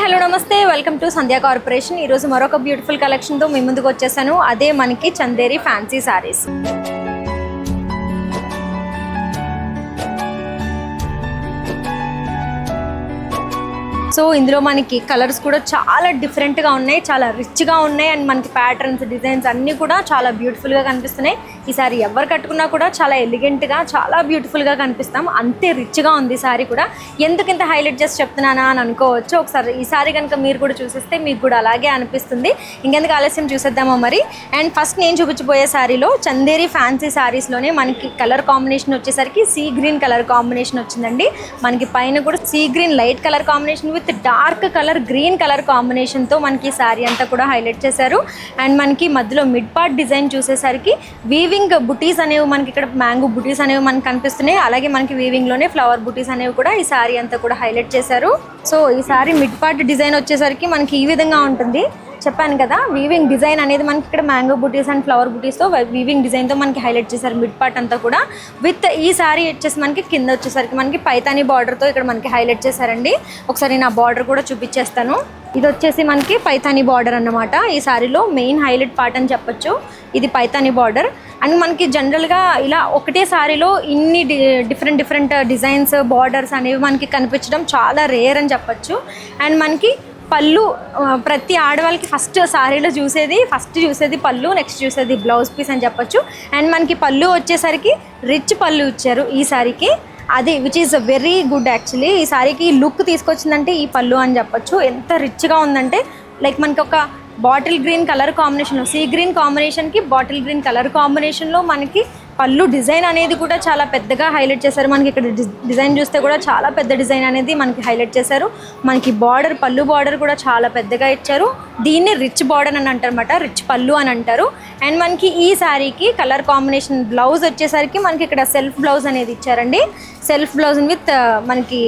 Hello నమస్తే welcome to Sandhya corporation. ఈరోజు మరొక బ్యూటిఫుల్ కలెక్షన్తో మీ ముందుకు వచ్చేసాను. అదే మనకి చందేరి ఫ్యాన్సీ శారీస్. సో ఇందులో మనకి కలర్స్ కూడా చాలా డిఫరెంట్గా ఉన్నాయి, చాలా రిచ్గా ఉన్నాయి. అండ్ మనకి ప్యాటర్న్స్, డిజైన్స్ అన్నీ కూడా చాలా బ్యూటిఫుల్గా కనిపిస్తున్నాయి. ఈ సారీ ఎవరు కట్టుకున్నా కూడా చాలా ఎలిగెంట్గా, చాలా బ్యూటిఫుల్గా కనిపిస్తాం. అంతే రిచ్గా ఉంది ఈ సారీ కూడా. ఎందుకు ఇంత హైలైట్ చేసి చెప్తున్నానా అని అనుకోవచ్చు. ఒకసారి ఈ సారీ కనుక మీరు కూడా చూసేస్తే మీకు కూడా అలాగే అనిపిస్తుంది. ఇంకెందుకు ఆలస్యం చూసేద్దామా మరి. అండ్ ఫస్ట్ నేను చూపించబోయే సారీలో చందేరి ఫ్యాన్సీ శారీస్లోనే మనకి కలర్ కాంబినేషన్ వచ్చేసరికి సీ గ్రీన్ కలర్ కాంబినేషన్ వచ్చిందండి. మనకి పైన కూడా sea green light colour combination with dark colour green colour కాంబినేషన్తో మనకి శారీ అంతా కూడా హైలైట్ చేశారు. అండ్ మనకి మధ్యలో మిడ్ పార్ట్ డిజైన్ చూసేసరికి వీవింగ్ బుటీస్ అనేవి మనకి ఇక్కడ మ్యాంగో బుటీస్ అనేవి మనకి కనిపిస్తున్నాయి. అలాగే మనకి వీవింగ్లోనే ఫ్లవర్ బుటీస్ అనేవి కూడా ఈ శారీ అంతా కూడా హైలైట్ చేశారు. సో ఈ శారీ మిడ్ పార్ట్ డిజైన్ వచ్చేసరికి మనకి ఈ విధంగా ఉంటుంది. చెప్పాను కదా, వీవింగ్ డిజైన్ అనేది మనకి ఇక్కడ mango buttis and flower బుటీస్తో weaving డిజైన్తో మనకి హైలైట్ చేశారు మిడ్ పార్ట్ అంతా కూడా. విత్ ఈ శారీ వచ్చేసి మనకి కింద వచ్చేసరికి మనకి పైతానీ బార్డర్తో ఇక్కడ మనకి హైలైట్ చేశారండి. ఒకసారి నా బార్డర్ కూడా చూపించేస్తాను. ఇది వచ్చేసి మనకి పైతానీ బార్డర్ అన్నమాట. ఈ శారీలో మెయిన్ హైలైట్ పార్ట్ అని చెప్పొచ్చు. ఇది పైతానీ బార్డర్. అండ్ మనకి జనరల్గా ఇలా ఒకటే శారీలో ఇన్ని డిఫరెంట్ డిజైన్స్, బార్డర్స్ అనేవి మనకి కనిపించడం చాలా రేర్ అని చెప్పొచ్చు. అండ్ మనకి పళ్ళు ప్రతి ఆడవాళ్ళకి ఫస్ట్ శారీలో చూసేది పళ్ళు, నెక్స్ట్ చూసేది బ్లౌజ్ పీస్ అని చెప్పొచ్చు. అండ్ మనకి పళ్ళు వచ్చేసరికి రిచ్ పళ్ళు ఇచ్చారు ఈ శారీకి. అది which is very good actually. ఈ శారీకి లుక్ తీసుకొచ్చిందంటే ఈ పళ్ళు అని చెప్పొచ్చు. ఎంత రిచ్గా ఉందంటే లైక్ మనకి ఒక బాటిల్ గ్రీన్ కలర్ కాంబినేషన్లో, సీ గ్రీన్ కాంబినేషన్కి బాటిల్ గ్రీన్ కలర్ కాంబినేషన్లో మనకి పళ్ళు డిజైన్ అనేది కూడా చాలా పెద్దగా హైలైట్ చేశారు. మనకి ఇక్కడ డిజైన్ చూస్తే కూడా చాలా పెద్ద డిజైన్ అనేది మనకి హైలైట్ చేశారు. మనకి బార్డర్, పళ్ళు బార్డర్ కూడా చాలా పెద్దగా ఇచ్చారు. దీన్ని రిచ్ బార్డర్ అని అంటారన్నమాట, రిచ్ పళ్ళు అని అంటారు. అండ్ మనకి ఈ శారీకి కలర్ కాంబినేషన్ బ్లౌజ్ వచ్చేసరికి మనకి ఇక్కడ సెల్ఫ్ బ్లౌజ్ అనేది ఇచ్చారండి. సెల్ఫ్ బ్లౌజ్ విత్ మనకి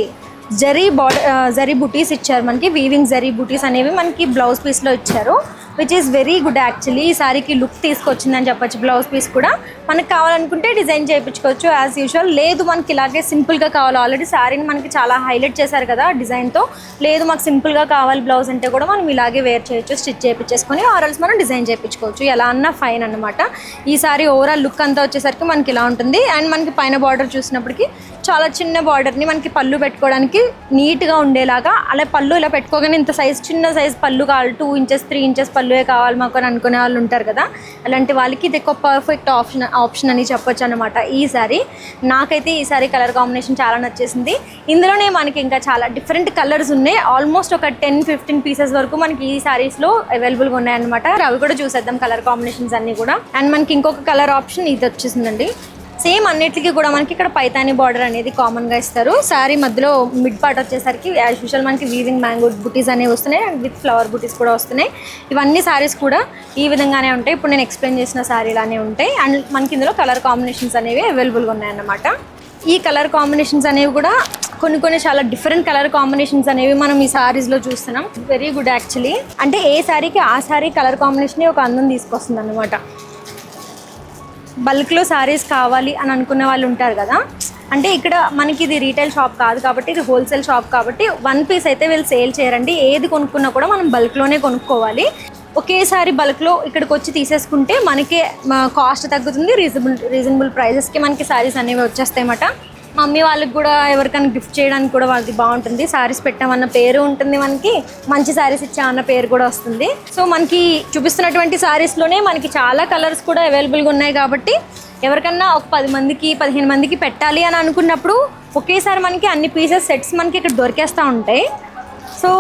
జరీ బుటీస్ ఇచ్చారు. మనకి వీవింగ్ జరీ బుటీస్ అనేవి మనకి బ్లౌజ్ పీస్లో ఇచ్చారు. Which is very good actually. ఈ శారీకి లుక్ తీసుకొచ్చిందని చెప్పొచ్చు. బ్లౌజ్ పీస్ కూడా మనకు కావాలనుకుంటే డిజైన్ చేయించుకోవచ్చు యాజ్ యూజువల్. లేదు మనకి ఇలాగే సింపుల్గా కావాలి, ఆల్రెడీ శారీని మనకి చాలా హైలైట్ చేశారు కదా డిజైన్తో, లేదు మాకు సింపుల్గా కావాలి బ్లౌజ్ అంటే కూడా మనం ఇలాగే వేర్ చేయొచ్చు, స్టిచ్ చేయించేసుకొని ఆర్ఎల్స్ మనం డిజైన్ చేయించుకోవచ్చు. ఎలా అన్నా ఫైన్ అనమాట. ఈ శారీ ఓవరాల్ లుక్ అంతా వచ్చేసరికి మనకి ఇలా ఉంటుంది. అండ్ మనకి పైన బార్డర్ చూసినప్పటికీ చాలా చిన్న బార్డర్ని మనకి పళ్ళు పెట్టుకోవడానికి నీట్గా ఉండేలాగా, అలా పళ్ళు ఇలా పెట్టుకోగానే ఇంత చిన్న సైజ్ పళ్ళు కావాలి, 2 ఇంచెస్ 3 ఇంచెస్ పళ్ళువే కావాలి మాకు అని అనుకునే వాళ్ళు ఉంటారు కదా, అలాంటి వాళ్ళకి ఇది ఒక పర్ఫెక్ట్ ఆప్షన్ అని చెప్పొచ్చు అనమాట ఈ శారీ. నాకైతే ఈ శారీ కలర్ కాంబినేషన్ చాలా నచ్చేసింది. ఇందులోనే మనకి ఇంకా చాలా డిఫరెంట్ కలర్స్ ఉన్నాయి. ఆల్మోస్ట్ ఒక 10-15 పీసెస్ వరకు మనకి ఈ శారీస్లో అవైలబుల్గా ఉన్నాయన్నమాట. అవి కూడా చూసేద్దాం కలర్ కాంబినేషన్స్ అన్నీ కూడా. అండ్ మనకి ఇంకొక కలర్ ఆప్షన్ ఇది వచ్చేసిందండి. సేమ్ అన్నిటికీ కూడా మనకి ఇక్కడ పైతానీ బార్డర్ అనేది కామన్గా ఇస్తారు. శారీ మధ్యలో మిడ్ పార్ట్ వచ్చేసరికి యాజ్ యూజువల్ మనకి వీవింగ్ మ్యాంగో బుటీస్ అనేవి వస్తున్నాయి. అండ్ విత్ ఫ్లవర్ బుటీస్ కూడా వస్తున్నాయి. ఇవన్నీ శారీస్ కూడా ఈ విధంగానే ఉంటాయి. ఇప్పుడు నేను ఎక్స్ప్లెయిన్ చేసిన శారీలానే ఉంటాయి. అండ్ మనకి ఇందులో కలర్ కాంబినేషన్స్ అనేవి అవైలబుల్గా ఉన్నాయన్నమాట. ఈ కలర్ కాంబినేషన్స్ అనేవి కూడా కొన్ని చాలా డిఫరెంట్ కలర్ కాంబినేషన్స్ అనేవి మనం ఈ శారీస్లో చూస్తున్నాం. Very good actually. అంటే ఏ శారీకి ఆ శారీ కలర్ కాంబినేషన్ ఒక అందం తీసుకొస్తుంది అనమాట. బల్క్లో శారీస్ కావాలి అని అనుకునే వాళ్ళు ఉంటారు కదా, అంటే ఇక్కడ మనకి ఇది రీటైల్ షాప్ కాదు కాబట్టి, ఇది హోల్సేల్ షాప్ కాబట్టి 1 పీస్ అయితే వీళ్ళు సేల్ చేయరండి. ఏది కొనుక్కున్నా కూడా మనం బల్క్లోనే కొనుక్కోవాలి. ఒకేసారి బల్క్లో ఇక్కడికి వచ్చి తీసేసుకుంటే మనకి కాస్ట్ తగ్గుతుంది. రీజనబుల్ ప్రైజెస్కి మనకి శారీస్ అనేవి వచ్చేస్తాయి అన్నమాట. మమ్మీ వాళ్ళకి కూడా ఎవరికైనా గిఫ్ట్ చేయడానికి కూడా వాళ్ళకి బాగుంటుంది. శారీస్ పెట్టామన్న పేరు ఉంటుంది, మనకి మంచి శారీస్ ఇచ్చామన్న పేరు కూడా వస్తుంది. సో మనకి చూపిస్తున్నటువంటి శారీస్లోనే మనకి చాలా కలర్స్ కూడా అవైలబుల్గా ఉన్నాయి కాబట్టి ఎవరికన్నా ఒక 10 మందికి 15 మందికి పెట్టాలి అని అనుకున్నప్పుడు ఒకేసారి మనకి అన్ని పీసెస్ సెట్స్ మనకి ఇక్కడ దొరికేస్తూ ఉంటాయి. సో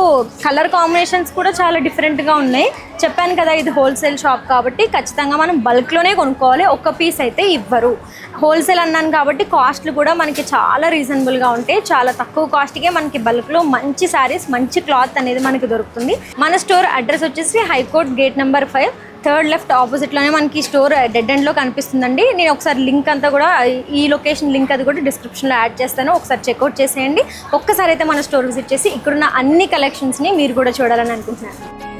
కలర్ కాంబినేషన్స్ కూడా చాలా డిఫరెంట్గా ఉన్నాయి. చెప్పాను కదా ఇది హోల్సేల్ షాప్ కాబట్టి ఖచ్చితంగా మనం బల్క్లోనే కొనుక్కోవాలి. ఒక్క పీస్ అయితే ఇవ్వరు. హోల్సేల్ అన్నాను కాబట్టి కాస్ట్లు కూడా మనకి చాలా రీజనబుల్గా ఉంటాయి. చాలా తక్కువ కాస్ట్కే మనకి బల్క్లో మంచి శారీస్, మంచి క్లాత్ అనేది మనకి దొరుకుతుంది. మన స్టోర్ అడ్రస్ వచ్చేసి high court gate number 5, 3rd left ఆపోజిట్లోనే మనకి స్టోర్ డెడ్ ఎండ్లో కనిపిస్తుందండి. నేను ఒకసారి లింక్ అంతా కూడా ఈ లొకేషన్ లింక్ అది కూడా డిస్క్రిప్షన్లో యాడ్ చేస్తాను. ఒకసారి చెక్అవుట్ చేసేయండి. ఒక్కసారి అయితే మన స్టోర్ విజిట్ చేసి ఇక్కడున్న అన్ని కలెక్షన్స్ని మీరు కూడా చూడాలని అనుకుంటున్నాను.